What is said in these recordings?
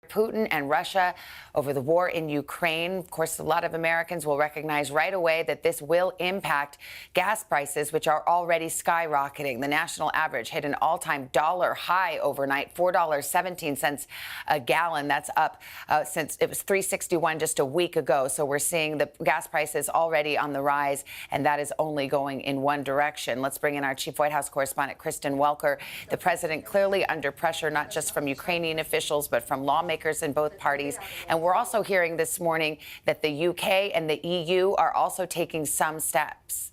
Putin and Russia over the war in Ukraine. Of course, a lot of Americans will recognize right away that this will impact gas prices, which are already skyrocketing. The national average hit an all-time dollar high overnight, $4.17 a gallon. That's up since it was $3.61 just a week ago. So we're seeing the gas prices already on the rise, and that is only going in one direction. Let's bring in our chief White House correspondent, Kristen Welker. The president clearly under pressure, not just from Ukrainian officials, but from lawmakers in both parties. And we're also hearing this morning that the UK and the EU are also taking some steps.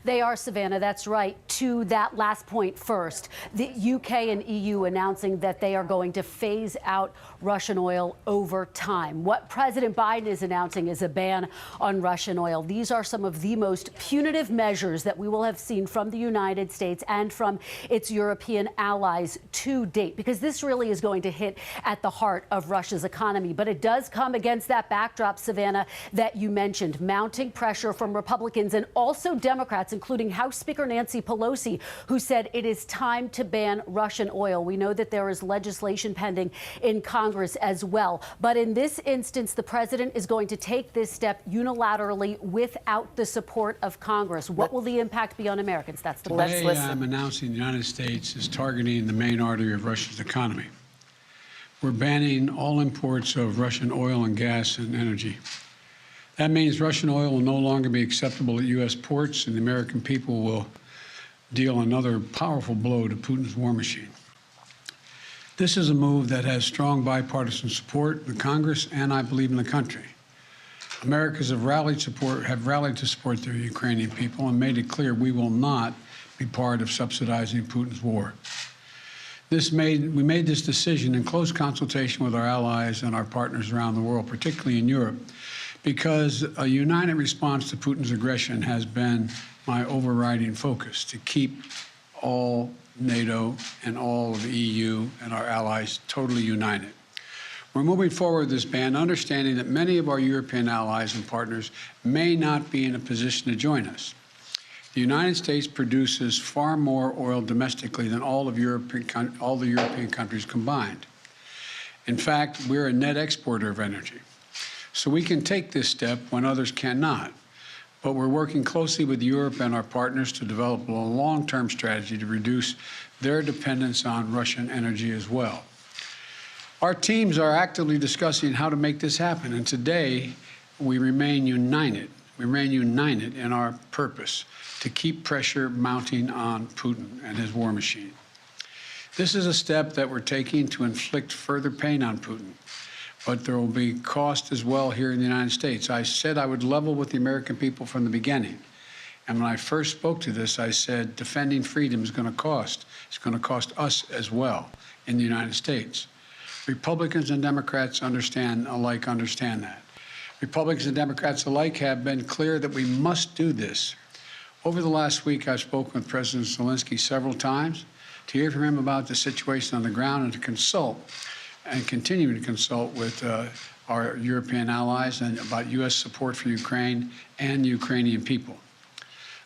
They are, Savannah, that's right. To that last point first, the UK and EU announcing that they are going to phase out Russian oil over time. What President Biden is announcing is a ban on Russian oil. These are some of the most punitive measures that we will have seen from the United States and from its European allies to date, because this really is going to hit at the heart of Russia's economy. But it does come against that backdrop, Savannah, that you mentioned, mounting pressure from Republicans and also Democrats, including House Speaker Nancy Pelosi, who said it is time to ban Russian oil. We know that there is legislation pending in Congress as well. But in this instance, the president is going to take this step unilaterally without the support of Congress. What will the impact be on Americans? That's the question. Today, I'm announcing the United States is targeting the main artery of Russia's economy. We're banning all imports of Russian oil and gas and energy. That means Russian oil will no longer be acceptable at U.S. ports, and the American people will deal another powerful blow to Putin's war machine. This is a move that has strong bipartisan support in the Congress and, I believe, in the country. Americans have rallied to support their Ukrainian people and made it clear we will not be part of subsidizing Putin's war. We made this decision in close consultation with our allies and our partners around the world, particularly in Europe, because a united response to Putin's aggression has been my overriding focus, to keep all NATO and all of the EU and our allies totally united. We're moving forward with this ban, understanding that many of our European allies and partners may not be in a position to join us. The United States produces far more oil domestically than all the European countries combined. In fact, we're a net exporter of energy. So we can take this step when others cannot. But we're working closely with Europe and our partners to develop a long-term strategy to reduce their dependence on Russian energy as well. Our teams are actively discussing how to make this happen, and today we remain united. We remain united in our purpose to keep pressure mounting on Putin and his war machine. This is a step that we're taking to inflict further pain on Putin. But there will be cost as well here in the United States. I said I would level with the American people from the beginning. And when I first spoke to this, I said defending freedom is going to cost. It's going to cost us as well in the United States. Republicans and Democrats understand that. Republicans and Democrats alike have been clear that we must do this. Over the last week, I've spoken with President Zelensky several times to hear from him about the situation on the ground and to consult and continue to consult with our European allies and about U.S. support for Ukraine and the Ukrainian people.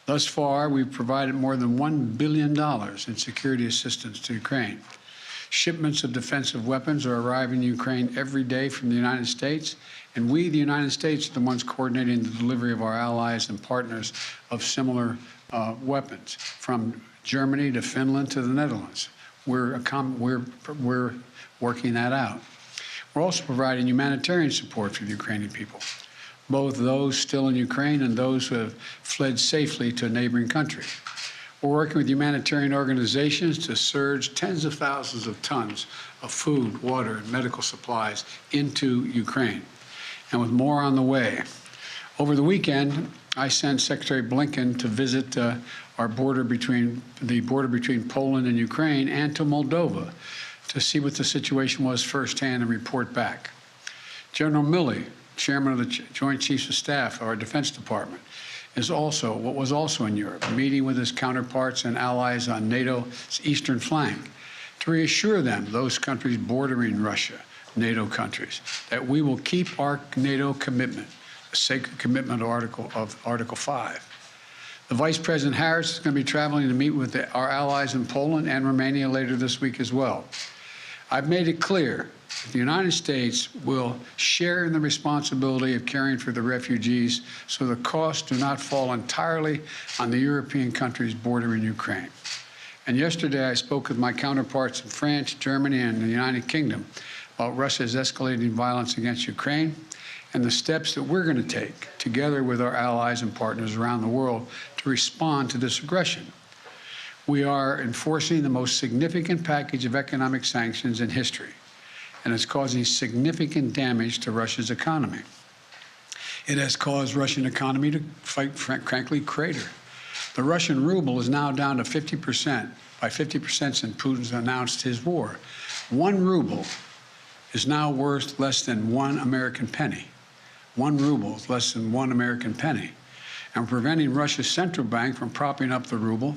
Thus far, we've provided more than $1 billion in security assistance to Ukraine. Shipments of defensive weapons are arriving in Ukraine every day from the United States, and we, the United States, are the ones coordinating the delivery of our allies and partners of similar weapons, from Germany to Finland to the Netherlands. We're working that out. We're also providing humanitarian support for the Ukrainian people, both those still in Ukraine and those who have fled safely to a neighboring country. We're working with humanitarian organizations to surge tens of thousands of tons of food, water, and medical supplies into Ukraine, and with more on the way. Over the weekend, I sent Secretary Blinken to visit the border between Poland and Ukraine and to Moldova to see what the situation was firsthand and report back. General Milley, chairman of the Joint Chiefs of Staff of our Defense Department, was also in Europe, meeting with his counterparts and allies on NATO's eastern flank to reassure them, those countries bordering Russia, NATO countries, that we will keep our NATO commitment, the sacred commitment of Article 5. The Vice President Harris is going to be traveling to meet with our allies in Poland and Romania later this week as well. I've made it clear The United States will share in the responsibility of caring for the refugees so the costs do not fall entirely on the European countries bordering Ukraine. And yesterday I spoke with my counterparts in France, Germany, and the United Kingdom about Russia's escalating violence against Ukraine and the steps that we're going to take together with our allies and partners around the world to respond to this aggression. We are enforcing the most significant package of economic sanctions in history, and it's causing significant damage to Russia's economy. It has caused Russian economy to, frankly, crater. The Russian ruble is now down to 50%, by 50% since Putin's announced his war. 1 ruble is now worth less than 1 American penny. 1 ruble is less than 1 American penny. And preventing Russia's central bank from propping up the ruble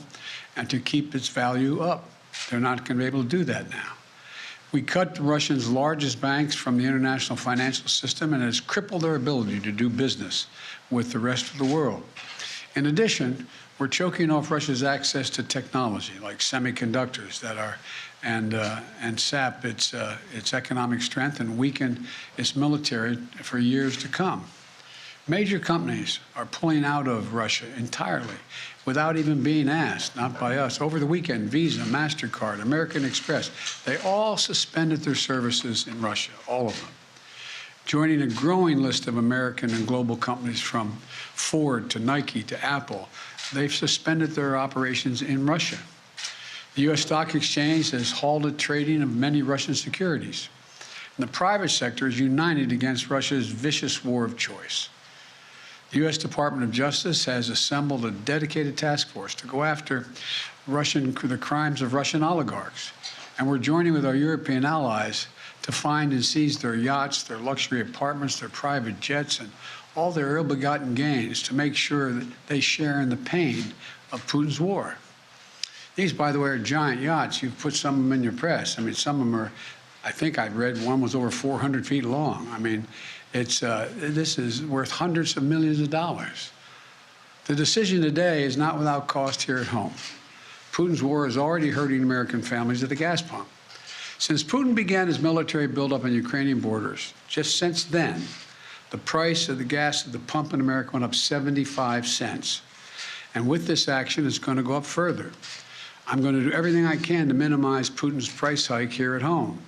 and to keep its value up. They're not going to be able to do that now. We cut Russia's largest banks from the international financial system, and it has crippled their ability to do business with the rest of the world. In addition, we're choking off Russia's access to technology like semiconductors that are and sap its economic strength and weaken its military for years to come. Major companies are pulling out of Russia entirely without even being asked, not by us. Over the weekend, Visa, MasterCard, American Express, they all suspended their services in Russia, all of them, joining a growing list of American and global companies from Ford to Nike to Apple. They've suspended their operations in Russia. The U.S. Stock Exchange has halted trading of many Russian securities. And the private sector is united against Russia's vicious war of choice. The U.S. Department of Justice has assembled a dedicated task force to go after the crimes of Russian oligarchs. And we're joining with our European allies to find and seize their yachts, their luxury apartments, their private jets, and all their ill-begotten gains to make sure that they share in the pain of Putin's war. These, by the way, are giant yachts. You've put some of them in your press. I mean, some of them are, I think I read one was over 400 feet long. I mean, this is worth hundreds of millions of dollars. The decision today is not without cost here at home. Putin's war is already hurting American families at the gas pump. Since Putin began his military buildup on Ukrainian borders, just since then, the price of the gas at the pump in America went up 75 cents. And with this action, it's going to go up further. I'm going to do everything I can to minimize Putin's price hike here at home.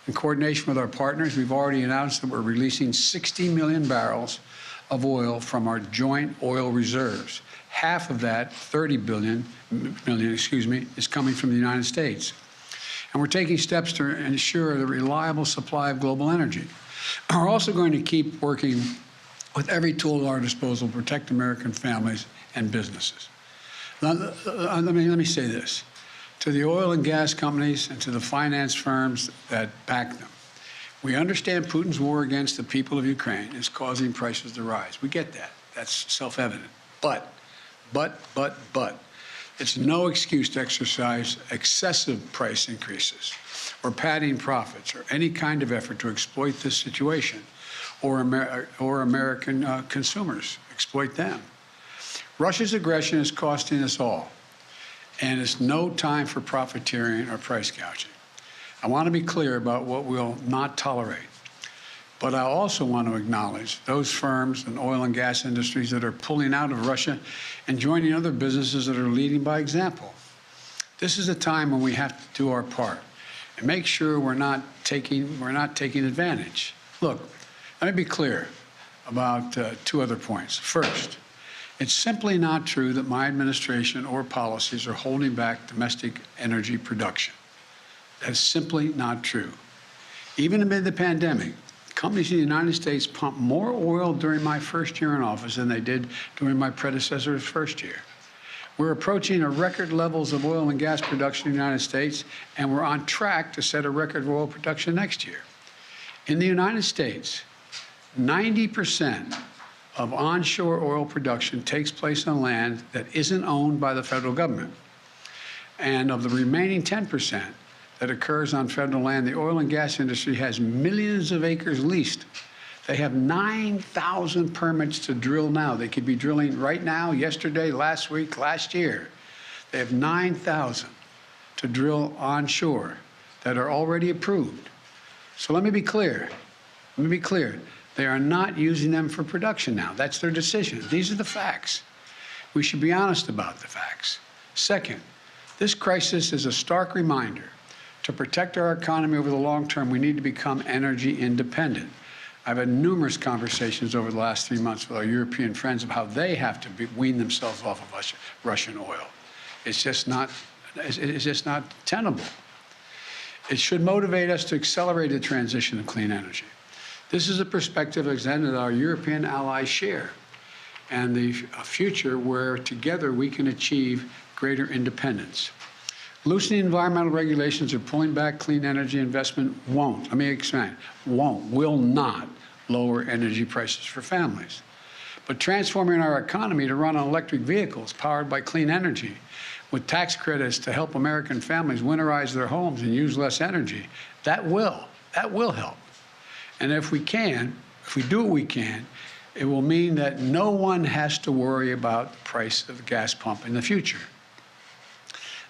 In coordination with our partners, we've already announced that we're releasing 60 million barrels of oil from our joint oil reserves. Half of that, 30 million, is coming from the United States. And we're taking steps to ensure the reliable supply of global energy. We're also going to keep working with every tool at our disposal to protect American families and businesses. Let me say this. To the oil and gas companies and to the finance firms that back them, we understand Putin's war against the people of Ukraine is causing prices to rise. We get that. That's self-evident. But, it's no excuse to exercise excessive price increases or padding profits or any kind of effort to exploit this situation or American consumers, exploit them. Russia's aggression is costing us all, and it's no time for profiteering or price gouging. I want to be clear about what we'll not tolerate, but I also want to acknowledge those firms and oil and gas industries that are pulling out of Russia and joining other businesses that are leading by example. This is a time when we have to do our part and make sure we're not taking advantage. Look, let me be clear about 2 other points. First, it's simply not true that my administration or policies are holding back domestic energy production. That's simply not true. Even amid the pandemic, companies in the United States pumped more oil during my first year in office than they did during my predecessor's first year. We're approaching a record levels of oil and gas production in the United States, and we're on track to set a record of oil production next year. In the United States, 90% of onshore oil production takes place on land that isn't owned by the federal government. And of the remaining 10% that occurs on federal land, the oil and gas industry has millions of acres leased. They have 9,000 permits to drill now. They could be drilling right now, yesterday, last week, last year. They have 9,000 to drill onshore that are already approved. So let me be clear. Let me be clear. They are not using them for production now. That's their decision. These are the facts. We should be honest about the facts. Second, this crisis is a stark reminder to protect our economy over the long term, we need to become energy independent. I've had numerous conversations over the last 3 months with our European friends of how they have to wean themselves off of Russian oil. It's just not tenable. It should motivate us to accelerate the transition to clean energy. This is a perspective that our European allies share, and a future where together we can achieve greater independence. Loosening environmental regulations or pulling back clean energy investment won't, let me expand, will not lower energy prices for families. But transforming our economy to run on electric vehicles powered by clean energy, with tax credits to help American families winterize their homes and use less energy, that will help. And if we do what we can, it will mean that no one has to worry about the price of the gas pump in the future.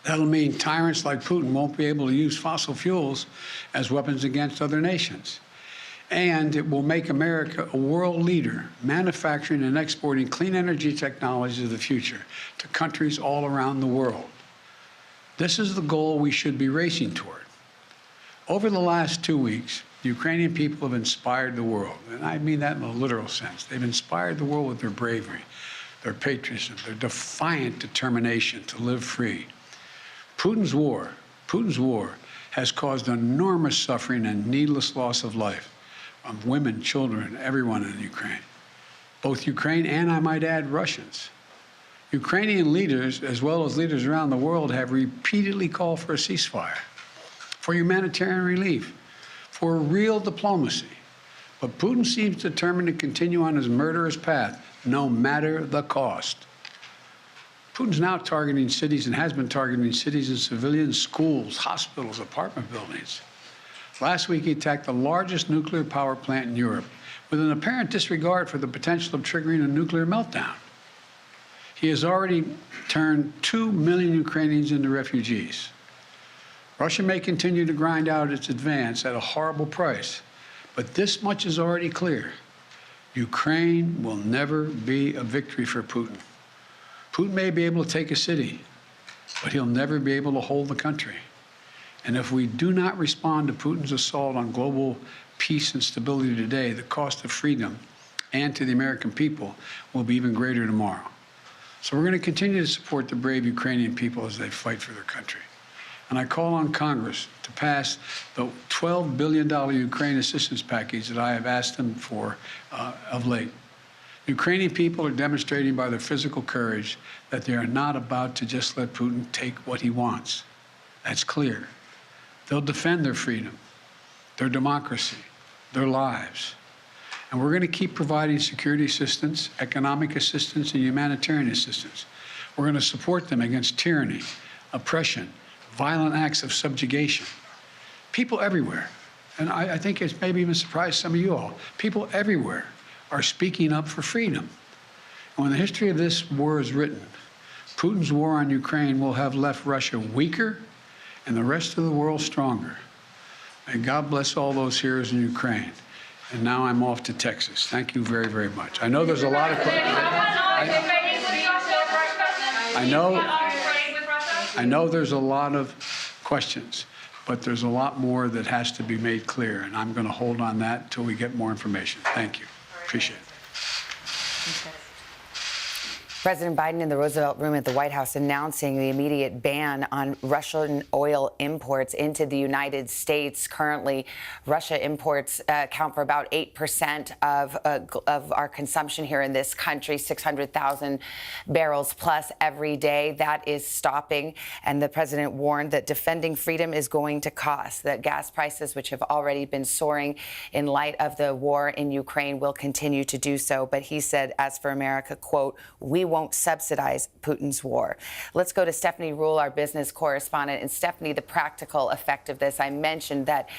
That'll mean tyrants like Putin won't be able to use fossil fuels as weapons against other nations. And it will make America a world leader, manufacturing and exporting clean energy technologies of the future to countries all around the world. This is the goal we should be racing toward. Over the last 2 weeks, the Ukrainian people have inspired the world, and I mean that in a literal sense. They've inspired the world with their bravery, their patriotism, their defiant determination to live free. Putin's war has caused enormous suffering and needless loss of life from women, children, everyone in Ukraine, both Ukraine and, I might add, Russians. Ukrainian leaders, as well as leaders around the world, have repeatedly called for a ceasefire, for humanitarian relief, for real diplomacy. But Putin seems determined to continue on his murderous path, no matter the cost. Putin's now targeting cities and has been targeting cities and civilians, schools, hospitals, apartment buildings. Last week, he attacked the largest nuclear power plant in Europe with an apparent disregard for the potential of triggering a nuclear meltdown. He has already turned 2 million Ukrainians into refugees. Russia may continue to grind out its advance at a horrible price, but this much is already clear. Ukraine will never be a victory for Putin. Putin may be able to take a city, but he'll never be able to hold the country. And if we do not respond to Putin's assault on global peace and stability today, the cost of freedom and to the American people will be even greater tomorrow. So we're going to continue to support the brave Ukrainian people as they fight for their country. And I call on Congress to pass the $12 billion Ukraine assistance package that I have asked them for of late. Ukrainian people are demonstrating by their physical courage that they are not about to just let Putin take what he wants. That's clear. They'll defend their freedom, their democracy, their lives. And we're going to keep providing security assistance, economic assistance, and humanitarian assistance. We're going to support them against tyranny, oppression, violent acts of subjugation. People everywhere, and I think it's maybe even surprised some of you all, people everywhere are speaking up for freedom. And when the history of this war is written, Putin's war on Ukraine will have left Russia weaker and the rest of the world stronger. May God bless all those heroes in Ukraine. And now I'm off to Texas. Thank you very, very much. I know there's a lot of I know there's a lot of questions, but there's a lot more that has to be made clear, and I'm going to hold on that until we get more information. Thank you. Appreciate it. President Biden in the Roosevelt Room at the White House announcing the immediate ban on Russian oil imports into the United States. Currently, Russia imports account for about 8% of our consumption here in this country, 600,000 barrels plus every day. That is stopping. And the president warned that defending freedom is going to cost, that gas prices, which have already been soaring in light of the war in Ukraine, will continue to do so. But he said, as for America, quote, we won't subsidize Putin's war. Let's go to Stephanie Ruhle, our business correspondent. And Stephanie, the practical effect of this, I mentioned that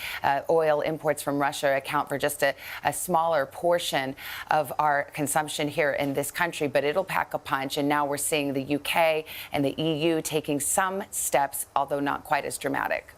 oil imports from Russia account for just a smaller portion of our consumption here in this country, but it'll pack a punch. And now we're seeing the UK and the EU taking some steps, although not quite as dramatic.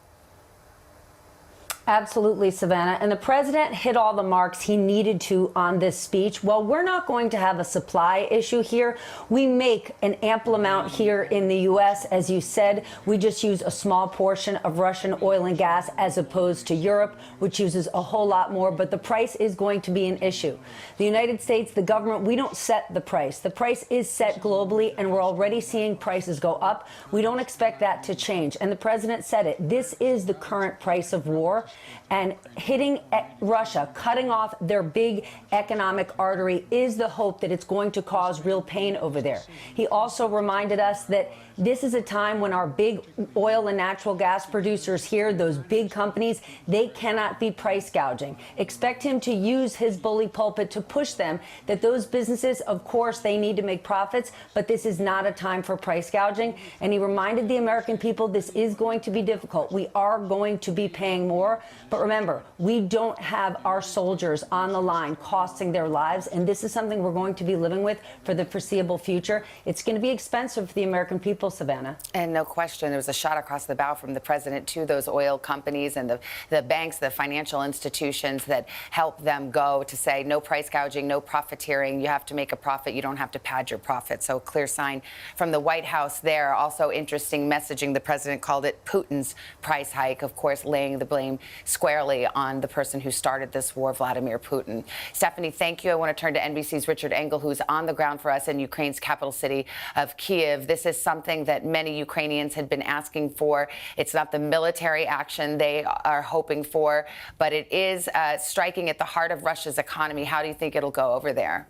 Absolutely, Savannah. And the president hit all the marks he needed to on this speech. Well, we're not going to have a supply issue here. We make an ample amount here in the U.S. As you said, we just use a small portion of Russian oil and gas as opposed to Europe, which uses a whole lot more. But the price is going to be an issue. The United States, the government, we don't set the price. The price is set globally, and we're already seeing prices go up. We don't expect that to change. And the president said it. This is the current price of war. And hitting Russia, cutting off their big economic artery, is the hope that it's going to cause real pain over there. He also reminded us that this is a time when our big oil and natural gas producers here, those big companies, they cannot be price gouging. Expect him to use his bully pulpit to push them that those businesses, of course, they need to make profits, but this is not a time for price gouging. And he reminded the American people this is going to be difficult. We are going to be paying more. But remember, we don't have our soldiers on the line costing their lives. And this is something we're going to be living with for the foreseeable future. It's going to be expensive for the American people, Savannah. And no question, there was a shot across the bow from the president to those oil companies and the banks, the financial institutions that help them go to say no price gouging, no profiteering. You have to make a profit. You don't have to pad your profit. So a clear sign from the White House there. Also interesting messaging. The president called it Putin's price hike, of course, laying the blame squarely on the person who started this war, Vladimir Putin. Stephanie, thank you. I want to turn to NBC's Richard Engel, who's on the ground for us in Ukraine's capital city of Kyiv. This is something that many Ukrainians had been asking for. It's not the military action they are hoping for, but it is striking at the heart of Russia's economy. How do you think it'll go over there?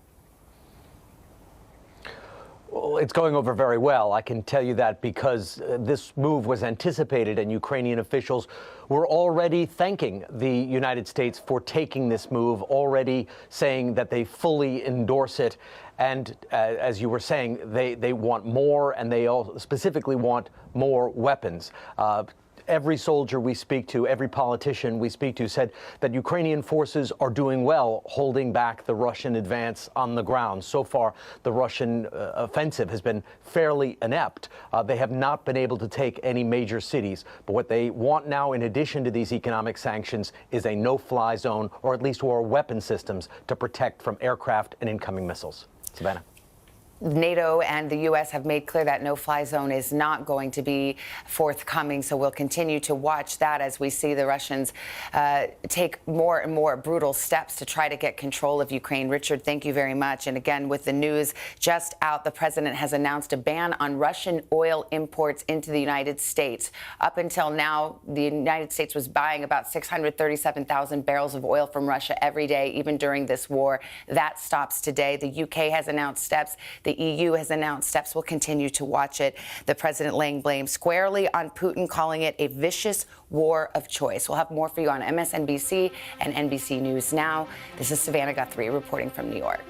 Well, it's going over very well. I can tell you that because this move was anticipated, and Ukrainian officials were already thanking the United States for taking this move, already saying that they fully endorse it. And as you were saying, they want more, and they all specifically want more weapons. Every soldier we speak to, every politician we speak to said that Ukrainian forces are doing well holding back the Russian advance on the ground. So far, the Russian offensive has been fairly inept. They have not been able to take any major cities. But what they want now, in addition to these economic sanctions, is a no-fly zone, or at least more weapon systems to protect from aircraft and incoming missiles. Savannah. NATO and the U.S. have made clear that no-fly zone is not going to be forthcoming, so we'll continue to watch that as we see the Russians take more and more brutal steps to try to get control of Ukraine. Richard, thank you very much. And again, with the news just out, the president has announced a ban on Russian oil imports into the United States. Up until now, the United States was buying about 637,000 barrels of oil from Russia every day, even during this war. That stops today. The UK has announced steps. The EU has announced steps. We'll continue to watch it. The president laying blame squarely on Putin, calling it a vicious war of choice. We'll have more for you on MSNBC and NBC News Now. This is Savannah Guthrie reporting from New York.